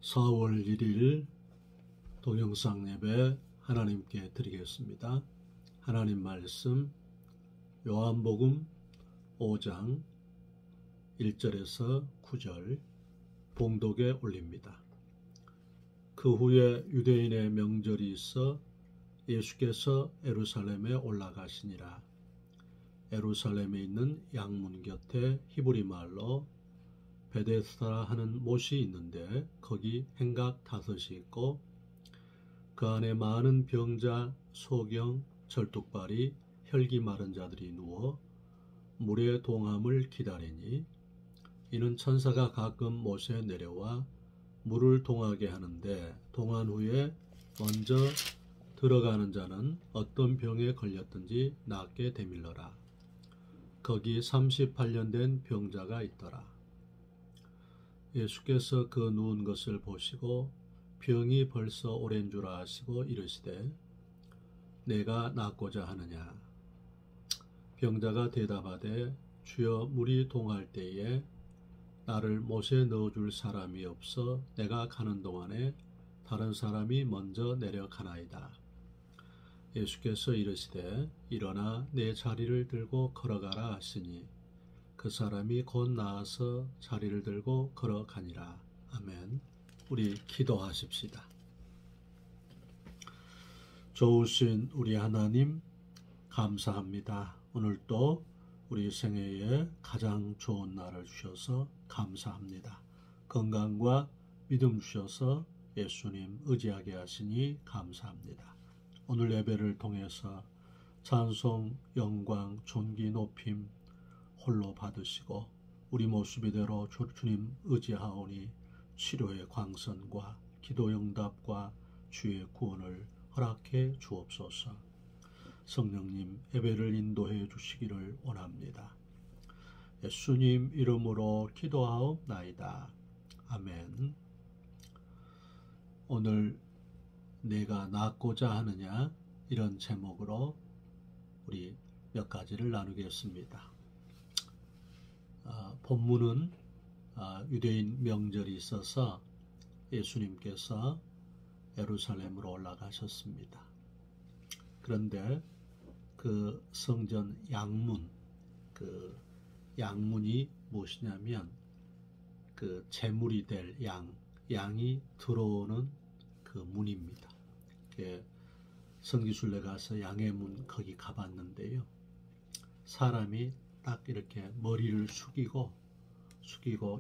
4월 1일 동영상 예배 하나님께 드리겠습니다. 하나님 말씀 요한복음 5장 1절에서 9절 봉독에 올립니다. 그 후에 유대인의 명절이 있어 예수께서 예루살렘에 올라가시니라. 예루살렘에 있는 양문 곁에 히브리 말로 베데스다 하는 못이 있는데 거기 행각 5이 있고 그 안에 많은 병자, 소경, 절뚝발이, 혈기 마른 자들이 누워 물의 동함을 기다리니 이는 천사가 가끔 못에 내려와 물을 동하게 하는데 동한 후에 먼저 들어가는 자는 어떤 병에 걸렸든지 낫게 되밀러라. 거기 38년 된 병자가 있더라. 예수께서 그 누운 것을 보시고 병이 벌써 오랜 줄 아시고 이르시되 내가 낫고자 하느냐. 병자가 대답하되 주여 물이 동할 때에 나를 못에 넣어줄 사람이 없어 내가 가는 동안에 다른 사람이 먼저 내려가나이다. 예수께서 이르시되 일어나 내 자리를 들고 걸어가라 하시니 그 사람이 곧 나아서 자리를 들고 걸어가니라. 아멘. 우리 기도하십시다. 좋으신 우리 하나님 감사합니다. 오늘도 우리 생애에 가장 좋은 날을 주셔서 감사합니다. 건강과 믿음 주셔서 예수님 의지하게 하시니 감사합니다. 오늘 예배를 통해서 찬송, 영광, 존귀, 높임 홀로 받으시고 우리 모습 이대로 주님 의지하오니 치료의 광선과 기도 응답과 주의 구원을 허락해 주옵소서. 성령님 예배를 인도해 주시기를 원합니다. 예수님 이름으로 기도하옵나이다. 아멘. 오늘 내가 낫고자 하느냐 이런 제목으로 우리 몇 가지를 나누겠습니다. 본문은 유대인 명절이 있어서 예수님께서 예루살렘으로 올라가셨습니다. 그런데 그 성전 양문, 그 양문이 무엇이냐면 그 제물이 될 양이 들어오는 그 문입니다. 성기순례 가서 양의 문 거기 가봤는데요. 사람이 딱 이렇게 머리를 숙이고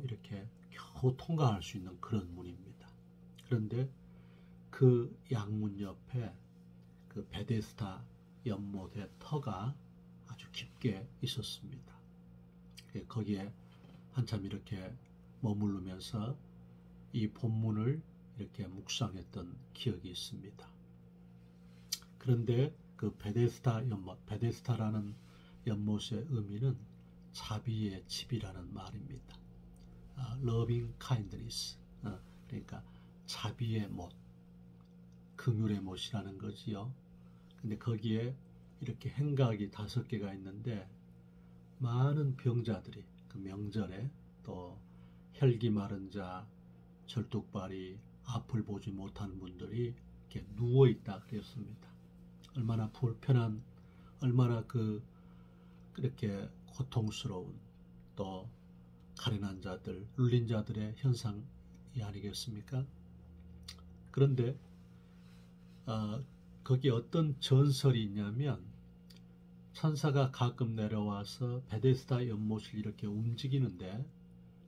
이렇게 겨우 통과할 수 있는 그런 문입니다. 그런데 그 양문 옆에 그 베데스다 연못의 터가 아주 깊게 있었습니다. 거기에 한참 이렇게 머무르면서 이 본문을 이렇게 묵상했던 기억이 있습니다. 그런데 그 베데스다 연못, 베데스다라는 연못의 의미는 자비의 집이라는 말입니다. loving kindness, 그러니까 자비의 못, 긍휼의 못이라는 거지요. 근데 거기에 이렇게 행각이 5개가 있는데 많은 병자들이 그 명절에 또 혈기 마른 자, 절뚝발이, 앞을 보지 못한 분들이 이렇게 누워 있다 그랬습니다. 얼마나 불편한, 얼마나 그렇게 고통스러운 또 가련한 자들, 눌린 자들의 현상이 아니겠습니까? 그런데 거기 어떤 전설이 있냐면 천사가 가끔 내려와서 베데스다 연못을 이렇게 움직이는데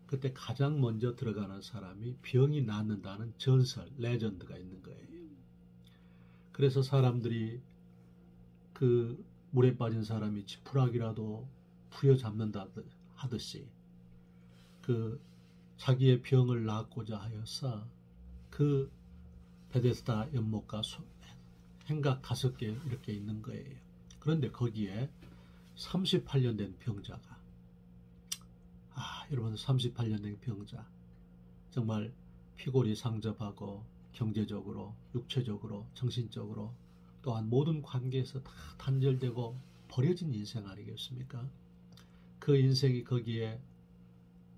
그때 가장 먼저 들어가는 사람이 병이 낫는다는 전설, 레전드가 있는 거예요. 그래서 사람들이 그 물에 빠진 사람이 지푸라기라도 부여잡는다 하듯이 그 자기의 병을 낫고자 하여서 그 베데스다 연못과 행각 5개 이렇게 있는 거예요. 그런데 거기에 38년 된 병자가, 여러분 38년 된 병자, 정말 피골이 상접하고 경제적으로, 육체적으로, 정신적으로 또한 모든 관계에서 다 단절되고 버려진 인생 아니겠습니까? 그 인생이 거기에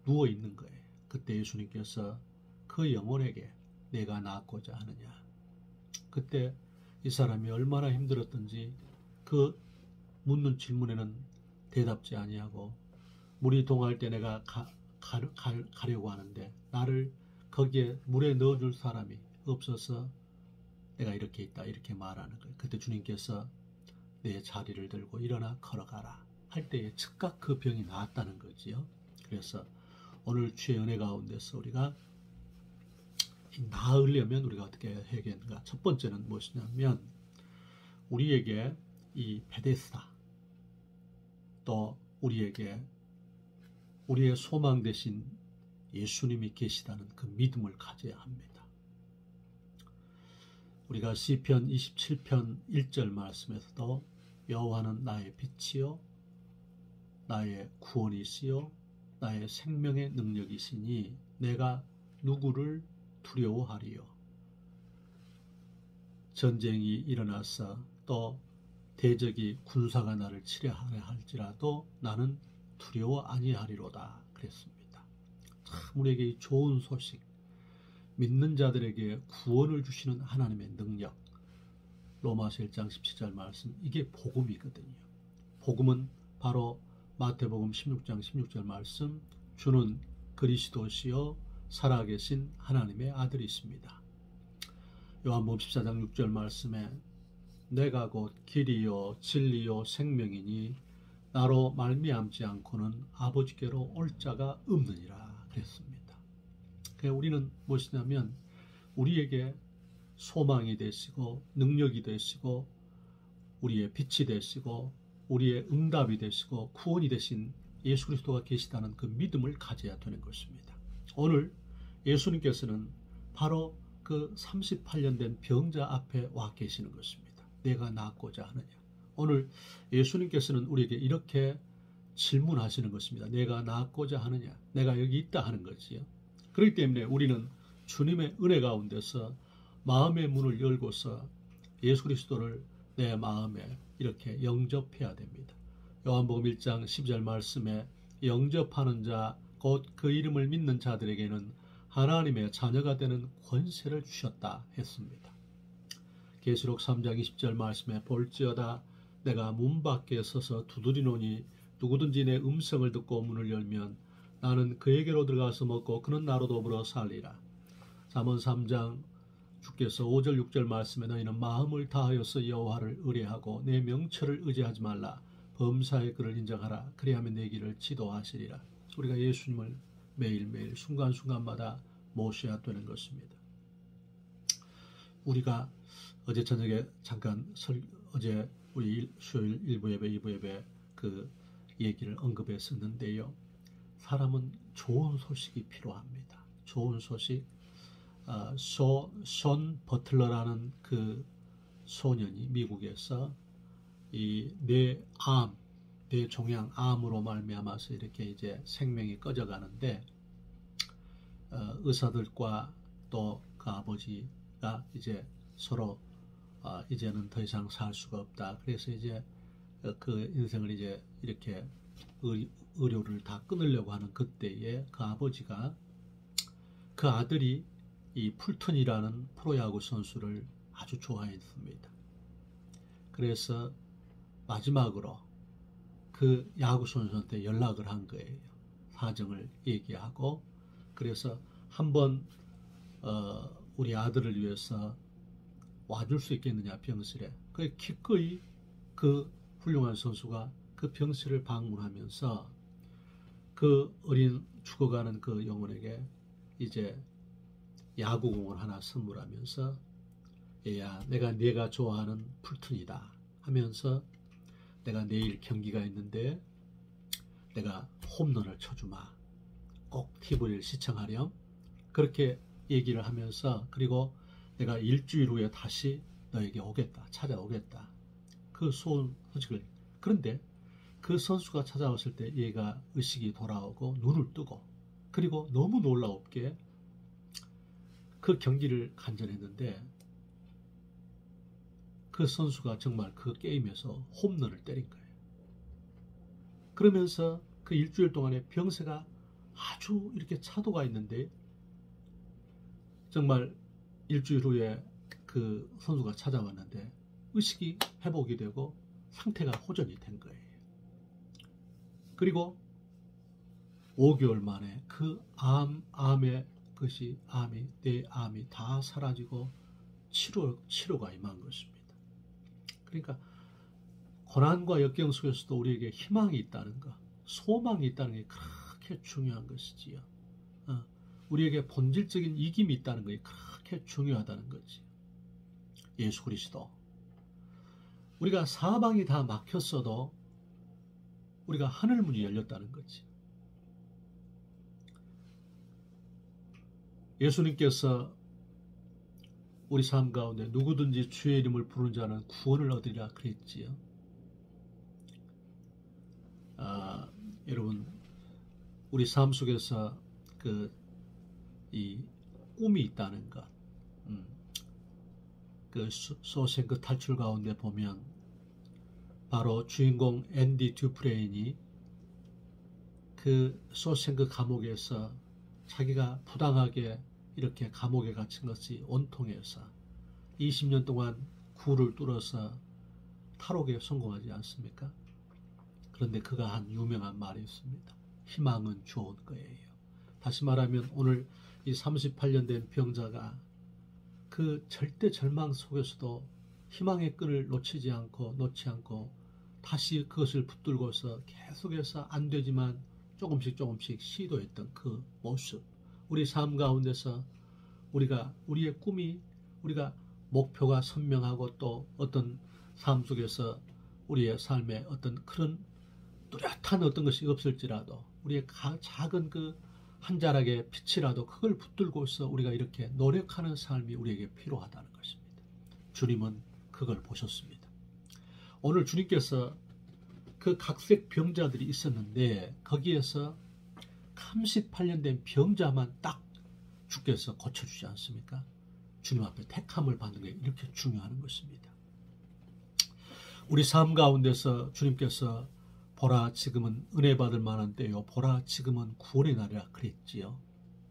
누워 있는 거예요. 그때 예수님께서 그 영혼에게 내가 낫고자 하느냐. 그때 이 사람이 얼마나 힘들었던지 그 묻는 질문에는 대답지 아니하고 물이 동할 때 내가 가려고 하는데 나를 거기에 물에 넣어줄 사람이 없어서 내가 이렇게 있다 이렇게 말하는 거예요. 그때 주님께서 내 자리를 들고 일어나 걸어가라 할 때에 즉각 그 병이 나았다는 거지요. 그래서 오늘 주의 은혜 가운데서 우리가 나으려면 우리가 어떻게 해야겠는가. 첫 번째는 무엇이냐면 우리에게 이 베데스다 또 우리에게 우리의 소망 되신 예수님이 계시다는 그 믿음을 가져야 합니다. 우리가 시편 27편 1절 말씀에서도 여호와는 나의 빛이요 나의 구원이시요 나의 생명의 능력이시니 내가 누구를 두려워하리요. 전쟁이 일어나서 또 대적이 군사가 나를 치려하려 할지라도 나는 두려워 아니하리로다 그랬습니다. 참 우리에게 좋은 소식, 믿는 자들에게 구원을 주시는 하나님의 능력, 로마서 1장 17절 말씀, 이게 복음이거든요. 복음은 바로 마태복음 16장 16절 말씀, 주는 그리스도시요 살아계신 하나님의 아들이십니다. 요한복음 14장 6절 말씀에 내가 곧 길이요 진리요 생명이니 나로 말미암지 않고는 아버지께로 올 자가 없느니라 그랬습니다. 그러니까 우리는 무엇이냐면 우리에게 소망이 되시고 능력이 되시고 우리의 빛이 되시고 우리의 응답이 되시고 구원이 되신 예수 그리스도가 계시다는 그 믿음을 가져야 되는 것입니다. 오늘 예수님께서는 바로 그 38년 된 병자 앞에 와 계시는 것입니다. 내가 낫고자 하느냐. 오늘 예수님께서는 우리에게 이렇게 질문하시는 것입니다. 내가 낫고자 하느냐. 내가 여기 있다 하는 거지요. 그렇기 때문에 우리는 주님의 은혜 가운데서 마음의 문을 열고서 예수 그리스도를 내 마음에 이렇게 영접해야 됩니다. 요한복음 1장 12절 말씀에 영접하는 자 곧 그 이름을 믿는 자들에게는 하나님의 자녀가 되는 권세를 주셨다 했습니다. 계시록 3장 20절 말씀에 볼지어다 내가 문 밖에 서서 두드리노니 누구든지 내 음성을 듣고 문을 열면 나는 그에게로 들어가서 먹고 그는 나로 더불어 살리라. 잠언 3장 주께서 5절 6절 말씀에 너희는 마음을 다하여서 여호와를 의뢰하고 내 명철을 의지하지 말라. 범사의 그를 인정하라. 그리하면 내 길을 지도하시리라. 우리가 예수님을 매일매일 순간순간마다 모셔야 되는 것입니다. 우리가 어제 저녁에 잠깐 어제 우리 수요일 1부 예배 2부 예배 그 얘기를 언급했었는데요. 사람은 좋은 소식이 필요합니다. 좋은 소식. 쇼 버틀러라는 그 소년이 미국에서 이 뇌 종양 암으로 말미암아서 이렇게 이제 생명이 꺼져가는데 의사들과 또 그 아버지가 이제 서로 이제는 더 이상 살 수가 없다. 그래서 이제 그 인생을 이제 이렇게 의료를 다 끊으려고 하는 그때에 그 아버지가 그 아들이 이 풀턴이라는 프로야구 선수를 아주 좋아했습니다. 그래서 마지막으로 그 야구 선수한테 연락을 한 거예요. 사정을 얘기하고 그래서 한번 우리 아들을 위해서 와줄 수 있겠느냐 병실에. 기꺼이 그 훌륭한 선수가 그 병실을 방문하면서 그 어린 죽어가는 그 영혼에게 이제 야구공을 하나 선물하면서 얘야 내가 좋아하는 풀턴이다 하면서 내가 내일 경기가 있는데 내가 홈런을 쳐주마. 꼭 TV를 시청하렴. 그렇게 얘기를 하면서 그리고 내가 일주일 후에 다시 너에게 오겠다. 찾아오겠다. 그 소식을. 그런데 그 선수가 찾아왔을 때 얘가 의식이 돌아오고 눈을 뜨고 그리고 너무 놀라웠게 그 경기를 간전했는데 그 선수가 정말 그 게임에서 홈런을 때린 거예요. 그러면서 그 일주일 동안에 병세가 아주 이렇게 차도가 있는데 정말 일주일 후에 그 선수가 찾아왔는데 의식이 회복이 되고 상태가 호전이 된 거예요. 그리고 5개월 만에 그 암의 것이 내 암이 다 사라지고 치료가 임한 것입니다. 그러니까 고난과 역경 속에서도 우리에게 희망이 있다는 것, 소망이 있다는 게 그렇게 중요한 것이지요. 우리에게 본질적인 이김이 있다는 것이 그렇게 중요하다는 거지. 예수 그리스도. 우리가 사방이 다 막혔어도 우리가 하늘문이 열렸다는 거지. 예수님께서 우리 삶 가운데 누구든지 주의 이름을 부르는 자는 구원을 얻으리라 그랬지요. 여러분, 우리 삶 속에서 이 꿈이 있다는 것, 그 쇼생크 탈출 가운데 보면 바로 주인공 앤디 듀프레인이 그 쇼생크 감옥에서 자기가 부당하게 이렇게 감옥에 갇힌 것이 온통해서 20년 동안 굴을 뚫어서 탈옥에 성공하지 않습니까? 그런데 그가 한 유명한 말이 있습니다. 희망은 좋은 거예요. 다시 말하면 오늘 이 38년 된 병자가 그 절대 절망 속에서도 희망의 끈을 놓지 않고 다시 그것을 붙들고서 계속해서 안 되지만 조금씩 시도했던 그 모습, 우리 삶 가운데서 우리의 꿈이, 우리가 목표가 선명하고 또 어떤 삶 속에서 우리의 삶에 어떤 그런 뚜렷한 어떤 것이 없을지라도 우리의 작은 그 한 자락의 빛이라도 그걸 붙들고서 우리가 이렇게 노력하는 삶이 우리에게 필요하다는 것입니다. 주님은 그걸 보셨습니다. 오늘 주님께서 그 각색 병자들이 있었는데 거기에서 38년 된 병자만 딱 주께서 고쳐주지 않습니까? 주님 앞에 택함을 받는 게 이렇게 중요한 것입니다. 우리 삶 가운데서 주님께서 보라 지금은 은혜 받을 만한 때요, 보라 지금은 구원의 날이라 그랬지요.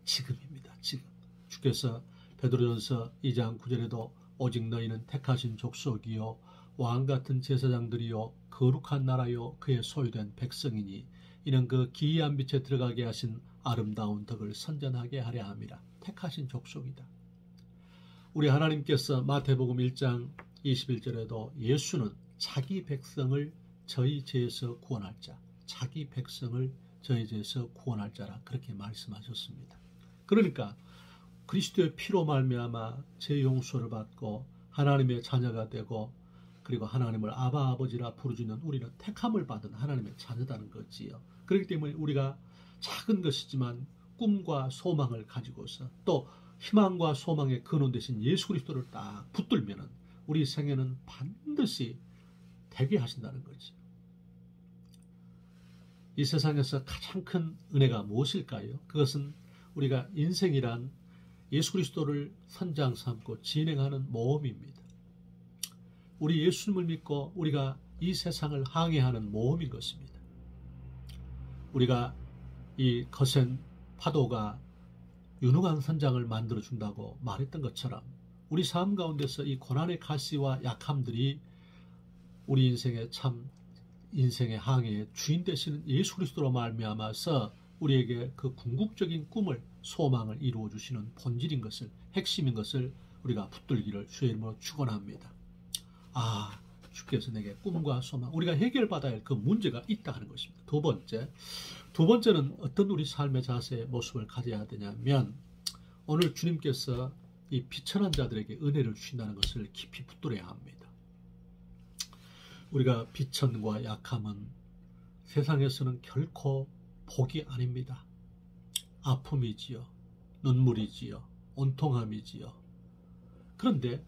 지금입니다. 지금 주께서 베드로전서 2장 9절에도 오직 너희는 택하신 족속이요 왕같은 제사장들이요 거룩한 나라요 그의 소유된 백성이니 이는 그 기이한 빛에 들어가게 하신 아름다운 덕을 선전하게 하려 함이라. 택하신 족속이다. 우리 하나님께서 마태복음 1장 21절에도 예수는 자기 백성을 저희 죄에서 구원할 자, 자기 백성을 저희 죄에서 구원할 자라 그렇게 말씀하셨습니다. 그러니까 그리스도의 피로 말미암아 죄 용서를 받고 하나님의 자녀가 되고 그리고 하나님을 아바 아버지라 부르짖는 우리는 택함을 받은 하나님의 자녀다는 거지요. 그렇기 때문에 우리가 작은 것이지만 꿈과 소망을 가지고서 또 희망과 소망의 근원 되신 예수 그리스도를 딱 붙들면은 우리 생애는 반드시 되게 하신다는 거지. 이 세상에서 가장 큰 은혜가 무엇일까요? 그것은 우리가 인생이란 예수 그리스도를 선장 삼고 진행하는 모험입니다. 우리 예수님을 믿고 우리가 이 세상을 항해하는 모험인 것입니다. 우리가 이 거센 파도가 유능한 선장을 만들어준다고 말했던 것처럼 우리 삶 가운데서 이 고난의 가시와 약함들이 우리 인생의 항해의 주인 되시는 예수 그리스도로 말미암아서 우리에게 그 궁극적인 꿈을 소망을 이루어 주시는 본질인 것을, 핵심인 것을 우리가 붙들기를 주의 이름으로 축원합니다. 주께서 내게 꿈과 소망, 우리가 해결받아야 할 그 문제가 있다 하는 것입니다. 두 번째는 어떤 우리 삶의 자세의 모습을 가져야 되냐면 오늘 주님께서 이 비천한 자들에게 은혜를 주신다는 것을 깊이 붙들어야 합니다. 우리가 비천과 약함은 세상에서는 결코 복이 아닙니다. 아픔이지요. 눈물이지요. 온통함이지요. 그런데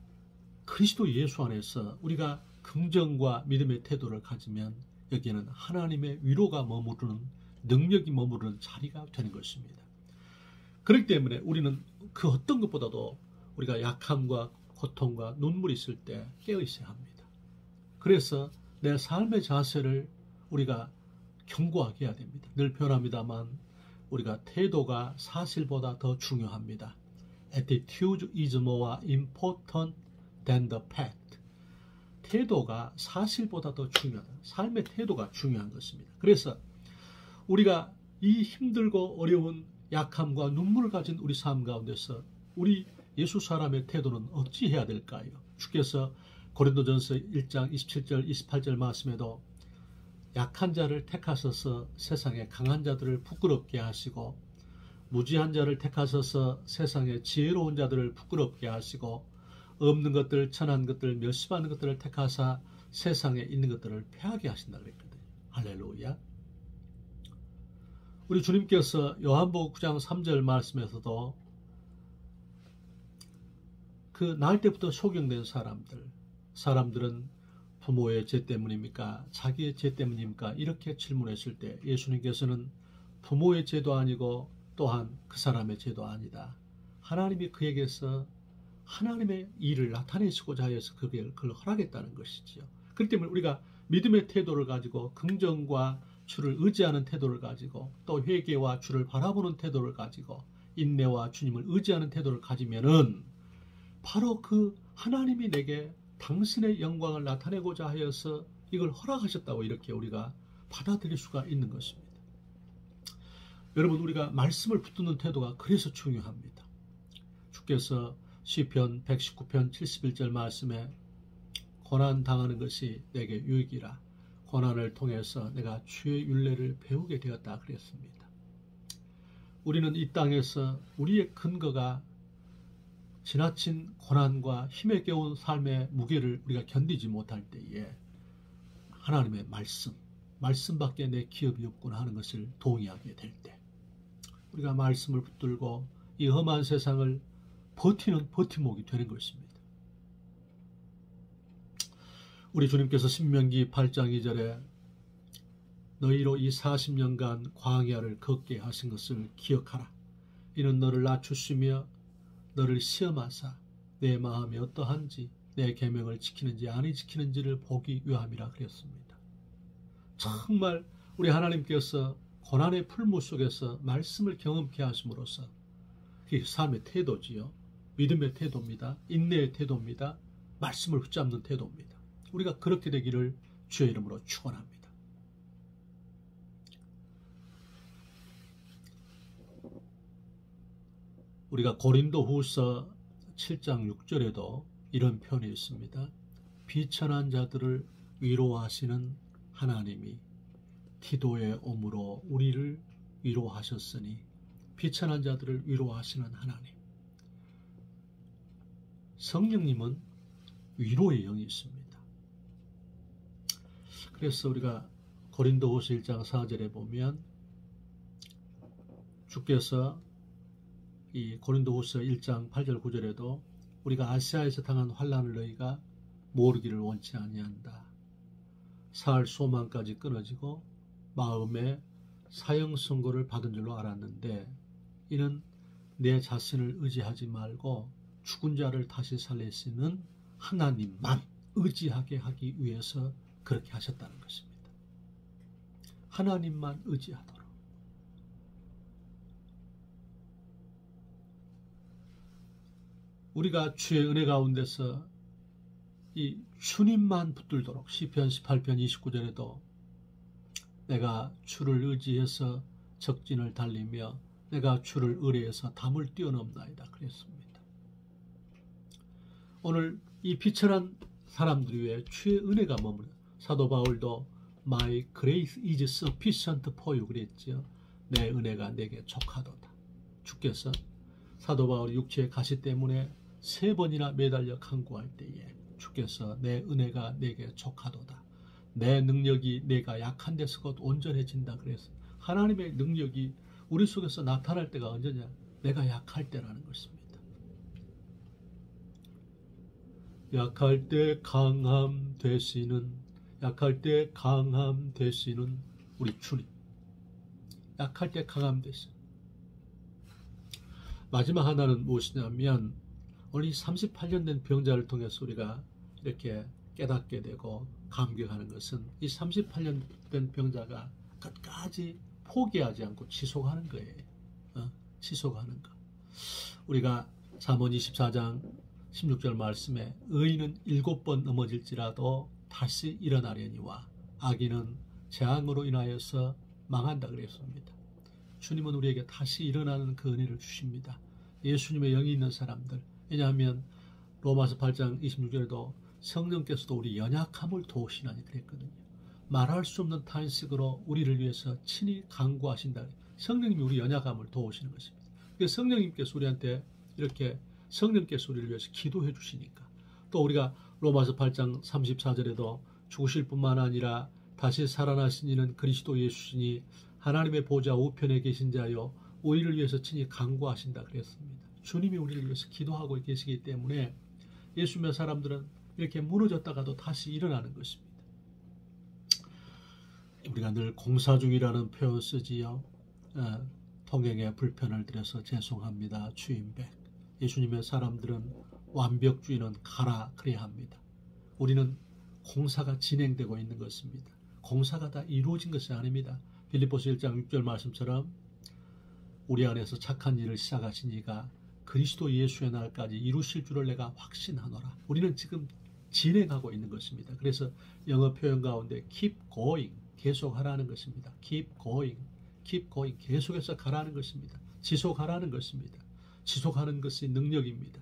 그리스도 예수 안에서 우리가 긍정과 믿음의 태도를 가지면 여기에는 하나님의 위로가 머무르는, 능력이 머무르는 자리가 되는 것입니다. 그렇기 때문에 우리는 그 어떤 것보다도 우리가 약함과 고통과 눈물이 있을 때 깨어 있어야 합니다. 그래서 내 삶의 자세를 우리가 견고하게 해야 됩니다. 늘 변합니다만 우리가 태도가 사실보다 더 중요합니다. attitude is more important than the fact. 태도가 사실보다 더 중요하다. 삶의 태도가 중요한 것입니다. 그래서 우리가 이 힘들고 어려운 약함과 눈물을 가진 우리 삶 가운데서 우리 예수 사람의 태도는 어찌해야 될까요? 주께서 고린도전서 1장 27절 28절 말씀에도 약한 자를 택하셔서 세상의 강한 자들을 부끄럽게 하시고 무지한 자를 택하셔서 세상의 지혜로운 자들을 부끄럽게 하시고 없는 것들, 천한 것들, 멸시받는 것들을 택하사 세상에 있는 것들을 패하게 하신다 그랬거든요. 할렐루야. 우리 주님께서 요한복음 9장 3절 말씀에서도 그 날 때부터 소경된 사람들은 부모의 죄 때문입니까? 자기의 죄 때문입니까? 이렇게 질문했을 때 예수님께서는 부모의 죄도 아니고 또한 그 사람의 죄도 아니다. 하나님이 그에게서 하나님의 일을 나타내시고자 하여서 그걸 허락했다는 것이지요. 그렇기 때문에 우리가 믿음의 태도를 가지고 긍정과 주를 의지하는 태도를 가지고 또 회개와 주를 바라보는 태도를 가지고 인내와 주님을 의지하는 태도를 가지면은 바로 그 하나님이 내게 당신의 영광을 나타내고자 하여서 이걸 허락하셨다고 이렇게 우리가 받아들일 수가 있는 것입니다. 여러분, 우리가 말씀을 붙드는 태도가 그래서 중요합니다. 주께서 시편 119편 71절 말씀에 고난 당하는 것이 내게 유익이라. 고난을 통해서 내가 주의 율례를 배우게 되었다 그랬습니다. 우리는 이 땅에서 우리의 근거가 지나친 고난과 힘에 겨운 삶의 무게를 우리가 견디지 못할 때에 하나님의 말씀밖에 내 기업이 없구나 하는 것을 동의하게 될 때 우리가 말씀을 붙들고 이 험한 세상을 버티는 버팀목이 되는 것입니다. 우리 주님께서 신명기 8장 2절에 너희로 이 40년간 광야를 걷게 하신 것을 기억하라. 이는 너를 낮추시며 너를 시험하사 내 마음이 어떠한지 내 계명을 지키는지 아니 지키는지를 보기 위함이라 그랬습니다. 정말 우리 하나님께서 고난의 풀무 속에서 말씀을 경험케 하심으로써 그게 삶의 태도지요. 믿음의 태도입니다. 인내의 태도입니다. 말씀을 붙잡는 태도입니다. 우리가 그렇게 되기를 주의 이름으로 축원합니다. 우리가 고린도후서 7장 6절에도 이런 표현이 있습니다. 비천한 자들을 위로하시는 하나님이 기도의 오므로 우리를 위로하셨으니 비천한 자들을 위로하시는 하나님. 성령님은 위로의 영이 있습니다. 그래서 우리가 고린도후서 1장 4절에 보면 주께서 이 고린도후서 1장 8절 9절에도 우리가 아시아에서 당한 환난을 너희가 모르기를 원치 아니한다. 살 소망까지 끊어지고 마음에 사형 선고를 받은 줄로 알았는데 이는 내 자신을 의지하지 말고 죽은 자를 다시 살리시는 하나님만 의지하게 하기 위해서 그렇게 하셨다는 것입니다. 하나님만 의지하도록. 우리가 주의 은혜 가운데서 이 주님만 붙들도록 시편 18편 29절에도 내가 주를 의지해서 적진을 달리며 내가 주를 의뢰해서 담을 뛰어넘나이다 그랬습니다. 오늘 이 비천한 사람들 위해 주의 은혜가 머무르 사도 바울도 My grace is sufficient for you 그랬지요. 내 은혜가 내게 족하도다. 주께서 사도 바울 육체의 가시 때문에 3번이나 매달려 간구할 때에 주께서 내 은혜가 내게 족하도다. 내 능력이 내가 약한 데서 곧 온전해진다 그래서 하나님의 능력이 우리 속에서 나타날 때가 언제냐? 내가 약할 때라는 것입니다. 약할 때 강함 되시는 우리 주님. 약할 때 강함 되시는. 마지막 하나는 무엇이냐면 오늘 38년 된 병자를 통해서 우리가 이렇게 깨닫게 되고 감격하는 것은 이 38년 된 병자가 끝까지 포기하지 않고 지속하는 거예요. 지속하는 거. 우리가 잠언 24장 16절 말씀에 의인은 7번 넘어질지라도 다시 일어나려니와 악인은 재앙으로 인하여서 망한다 그랬습니다. 주님은 우리에게 다시 일어나는 그 은혜를 주십니다. 예수님의 영이 있는 사람들, 왜냐하면 로마서 8장 26절에도 성령께서도 우리 연약함을 도우시나니 그랬거든요. 말할 수 없는 탄식으로 우리를 위해서 친히 간구하신다. 성령님이 우리 연약함을 도우시는 것입니다. 그래서 성령님께서 우리한테 이렇게 성령께서 우리를 위해서 기도해 주시니까, 또 우리가 로마서 8장 34절에도 죽으실 뿐만 아니라 다시 살아나신 이는 그리스도 예수시니 하나님의 보좌 우편에 계신 자여 우리를 위해서 친히 간구하신다 그랬습니다. 주님이 우리를 위해서 기도하고 계시기 때문에 예수님의 사람들은 이렇게 무너졌다가도 다시 일어나는 것입니다. 우리가 늘 공사 중이라는 표현 쓰지요. 통행에 불편을 드려서 죄송합니다. 주인백. 예수님의 사람들은 완벽주의는 가라 그래야 합니다. 우리는 공사가 진행되고 있는 것입니다. 공사가 다 이루어진 것이 아닙니다. 빌립보서 1장 6절 말씀처럼 우리 안에서 착한 일을 시작하신 이가 그리스도 예수의 날까지 이루실 줄을 내가 확신하노라. 우리는 지금 진행하고 있는 것입니다. 그래서 영어 표현 가운데 keep going, 계속하라는 것입니다. keep going, keep going, 계속해서 가라는 것입니다. 지속하라는 것입니다. 지속하는 것이 능력입니다.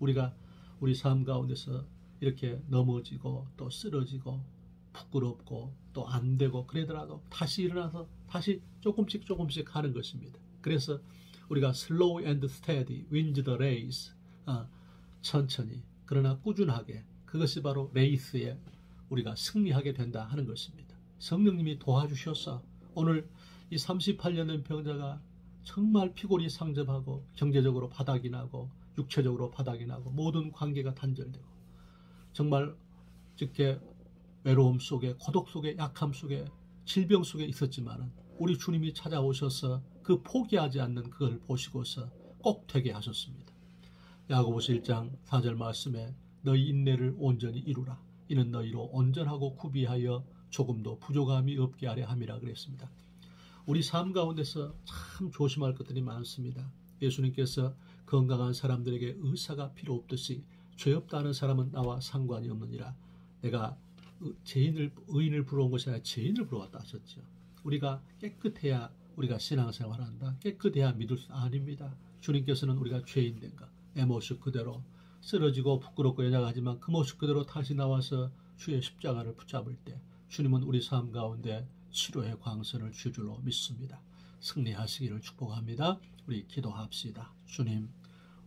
우리가 우리 삶 가운데서 이렇게 넘어지고 또 쓰러지고 부끄럽고 또 안 되고 그러더라도 다시 일어나서 다시 조금씩 하는 것입니다. 그래서 우리가 slow and steady wins the race, 천천히 그러나 꾸준하게, 그것이 바로 레이스에 우리가 승리하게 된다 하는 것입니다. 성령님이 도와주셔서 오늘 이 38년 된 병자가 정말 피골이 상접하고 경제적으로 바닥이 나고 육체적으로 바닥이 나고 모든 관계가 단절되고 정말 이렇게 외로움 속에, 고독 속에, 약함 속에, 질병 속에 있었지만 우리 주님이 찾아오셔서 그 포기하지 않는 그걸 보시고서 꼭 되게 하셨습니다. 야고보서 1장 4절 말씀에 너희 인내를 온전히 이루라. 이는 너희로 온전하고 구비하여 조금도 부족함이 없게 하려 함이라 그랬습니다. 우리 삶 가운데서 참 조심할 것들이 많습니다. 예수님께서 건강한 사람들에게 의사가 필요 없듯이 죄 없다는 사람은 나와 상관이 없느니라. 내가 의인을 부러운 것이 아니라 죄인을 부러웠다 하셨죠. 우리가 깨끗해야 우리가 신앙생활한다. 깨끗해야 믿을 수 아닙니다. 주님께서는 우리가 죄인 된가 내 모습 그대로 쓰러지고 부끄럽고 연약하지만 그 모습 그대로 다시 나와서 주의 십자가를 붙잡을 때 주님은 우리 삶 가운데 치료의 광선을 줄 줄로 믿습니다. 승리하시기를 축복합니다. 우리 기도합시다. 주님,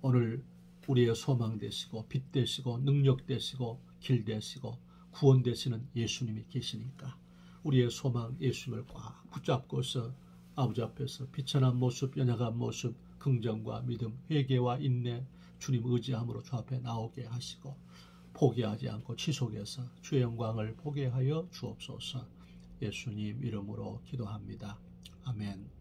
오늘 우리의 소망 되시고 빛 되시고 능력 되시고 길 되시고 구원 되시는 예수님이 계시니까 우리의 소망 예수님을 꽉 붙잡고서 아버지 앞에서 비천한 모습, 연약한 모습, 긍정과 믿음, 회개와 인내, 주님 의지함으로 주 앞에 나오게 하시고 포기하지 않고 지속해서 주의 영광을 보게 하여 주옵소서. 예수님 이름으로 기도합니다. 아멘.